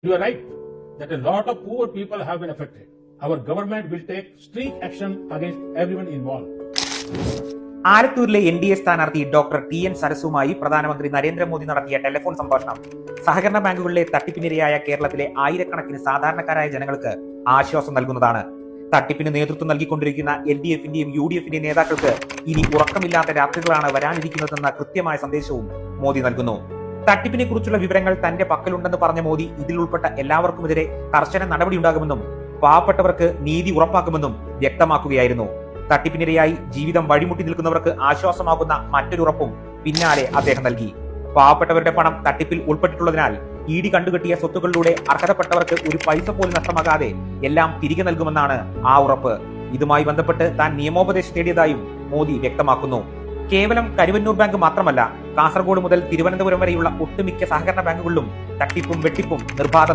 You are right that a lot of poor people have been affected. Our government will take strict action against everyone involved. ആലത്തൂരിലെ NDA സ്ഥാനാർത്ഥി doctor TN സരസുമായി പ്രധാനമന്ത്രി നരേന്ദ്രമോദി നടത്തിയ telephone സംഭാഷണം സഹകരണ ബാങ്കുകളിലെ തട്ടിപ്പിനിരയായ കേരളത്തിലെ ആയിരക്കണക്കിന് സാധാരണക്കാരായ ജനങ്ങൾക്ക് ആശ്വാസം നൽകുന്നതാണ്. തട്ടിപ്പിന് നേതൃത്വം നൽകിക്കൊണ്ടിരിക്കുന്ന LDFന്റെയും UDFന്റെയും നേതാക്കൾക്ക് ഇനി ഉറക്കമില്ലാത്ത രാത്രികളാണ് വരാനിരിക്കുന്നതെന്ന കൃത്യമായ സന്ദേശവും മോദി നൽകുന്നു. തട്ടിപ്പിനെ കുറിച്ചുള്ള വിവരങ്ങൾ തന്റെ പക്കലുണ്ടെന്ന് പറഞ്ഞ മോദി ഇതിൽ ഉൾപ്പെട്ട എല്ലാവർക്കുമെതിരെ കർശന നടപടിയുണ്ടാകുമെന്നും പാവപ്പെട്ടവർക്ക് നീതി ഉറപ്പാക്കുമെന്നും വ്യക്തമാക്കുകയായിരുന്നു. തട്ടിപ്പിനിരയായി ജീവിതം വഴിമുട്ടി നിൽക്കുന്നവർക്ക് ആശ്വാസമാകുന്ന മറ്റൊരു ഉറപ്പും പിന്നാലെ അദ്ദേഹം നൽകി. പാവപ്പെട്ടവരുടെ പണം തട്ടിപ്പിൽ ഉൾപ്പെട്ടിട്ടുള്ളതിനാൽ ED കണ്ടുകെട്ടിയ സ്വത്തുക്കളിലൂടെ അർഹതപ്പെട്ടവർക്ക് ഒരു പൈസ പോലും നഷ്ടമാകാതെ എല്ലാം തിരികെ നൽകുമെന്നാണ് ആ ഉറപ്പ്. ഇതുമായി ബന്ധപ്പെട്ട് താൻ നിയമോപദേശം തേടിയതായും മോദി വ്യക്തമാക്കുന്നു. കേവലം കരുവന്നൂർ ബാങ്ക് മാത്രമല്ല, കാസർഗോഡ് മുതൽ തിരുവനന്തപുരം വരെയുള്ള ഒട്ടുമിക്ക സഹകരണ ബാങ്കുകളിലും തട്ടിപ്പും വെട്ടിപ്പും നിർബാധം